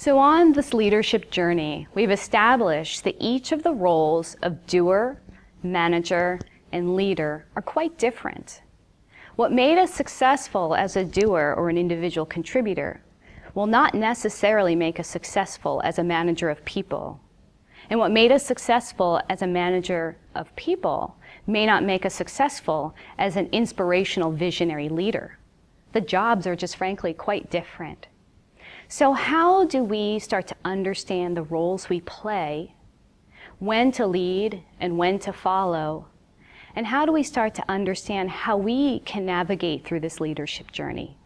So on this leadership journey, we've established that each of the roles of doer, manager, and leader are quite different. What made us successful as a doer or an individual contributor will not necessarily make us successful as a manager of people. And what made us successful as a manager of people may not make us successful as an inspirational visionary leader. The jobs are just frankly quite different. So how do we start to understand the roles we play, when to lead and when to follow, and how do we start to understand how we can navigate through this leadership journey?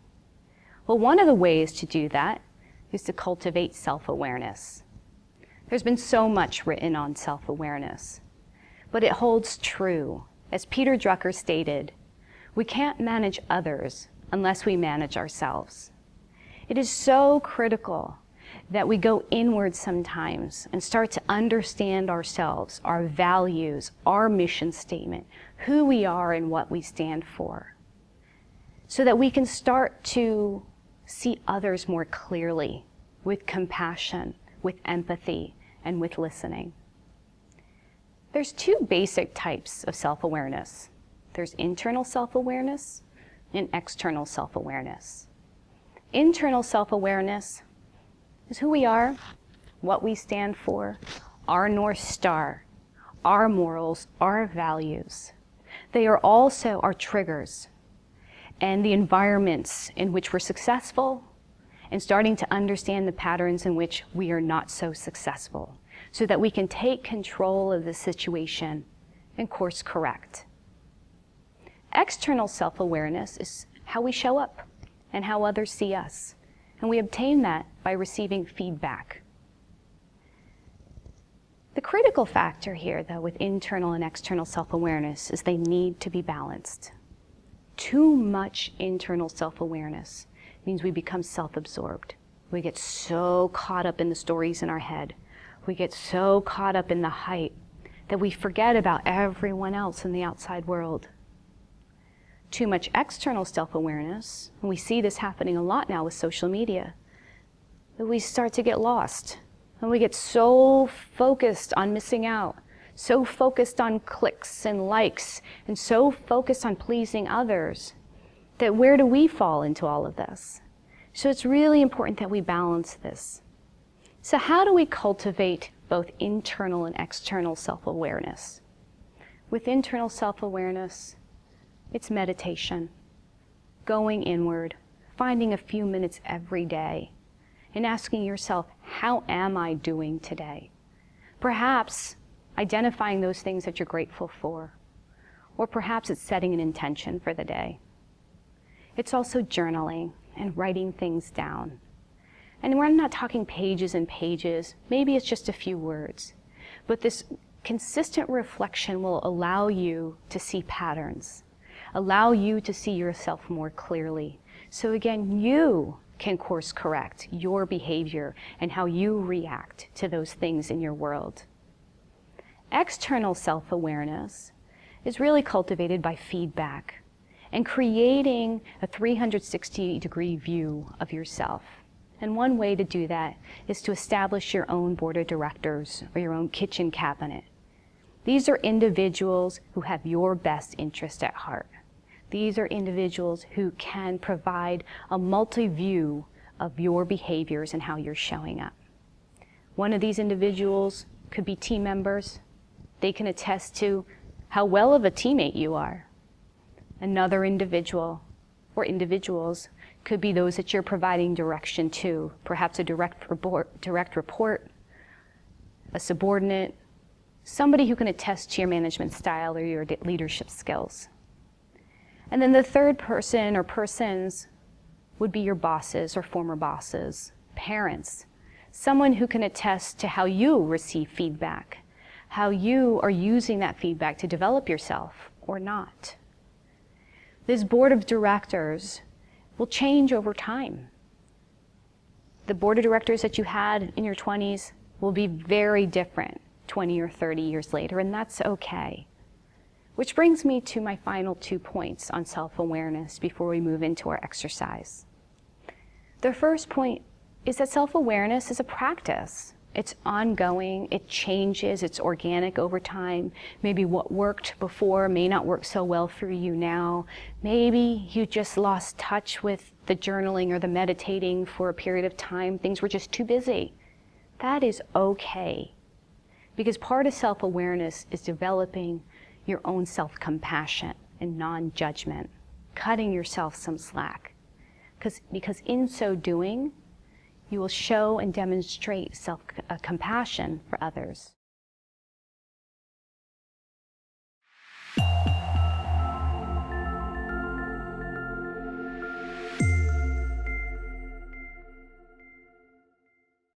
Well, one of the ways to do that is to cultivate self-awareness. There's been so much written on self-awareness, but it holds true. As Peter Drucker stated, we can't manage others unless we manage ourselves. It is so critical that we go inward sometimes and start to understand ourselves, our values, our mission statement, who we are and what we stand for, so that we can start to see others more clearly, with compassion, with empathy, and with listening. There's two basic types of self-awareness. There's internal self-awareness and external self-awareness. Internal self-awareness is who we are, what we stand for, our North Star, our morals, our values. They are also our triggers and the environments in which we're successful and starting to understand the patterns in which we are not so successful so that we can take control of the situation and course correct. External self-awareness is how we show up and how others see us. And we obtain that by receiving feedback. The critical factor here, though, with internal and external self-awareness is they need to be balanced. Too much internal self-awareness means we become self-absorbed. We get so caught up in the stories in our head. We get so caught up in the hype that we forget about everyone else in the outside world. Too much external self-awareness, and we see this happening a lot now with social media, that we start to get lost. And we get so focused on missing out, so focused on clicks and likes, and so focused on pleasing others, that where do we fall into all of this? So it's really important that we balance this. So how do we cultivate both internal and external self-awareness? With internal self-awareness, it's meditation, going inward, finding a few minutes every day, and asking yourself, how am I doing today? Perhaps identifying those things that you're grateful for, or perhaps it's setting an intention for the day. It's also journaling and writing things down. And we're not talking pages and pages, maybe it's just a few words, but this consistent reflection will allow you to see patterns, allow you to see yourself more clearly. So again, you can course correct your behavior and how you react to those things in your world. External self-awareness is really cultivated by feedback and creating a 360-degree view of yourself. And one way to do that is to establish your own board of directors or your own kitchen cabinet. These are individuals who have your best interest at heart. These are individuals who can provide a multi-view of your behaviors and how you're showing up. One of these individuals could be team members. They can attest to how well of a teammate you are. Another individual or individuals could be those that you're providing direction to, perhaps a direct report, a subordinate, somebody who can attest to your management style or your leadership skills. And then the third person or persons would be your bosses or former bosses, parents, someone who can attest to how you receive feedback, how you are using that feedback to develop yourself or not. This board of directors will change over time. The board of directors that you had in your 20s will be very different 20 or 30 years later, and that's okay. Which brings me to my final 2 points on self-awareness before we move into our exercise. The first point is that self-awareness is a practice. It's ongoing, it changes, it's organic over time. Maybe what worked before may not work so well for you now. Maybe you just lost touch with the journaling or the meditating for a period of time. Things were just too busy. That is okay. Because part of self-awareness is developing your own self-compassion and non-judgment, cutting yourself some slack. Because in so doing, you will show and demonstrate self-compassion for others.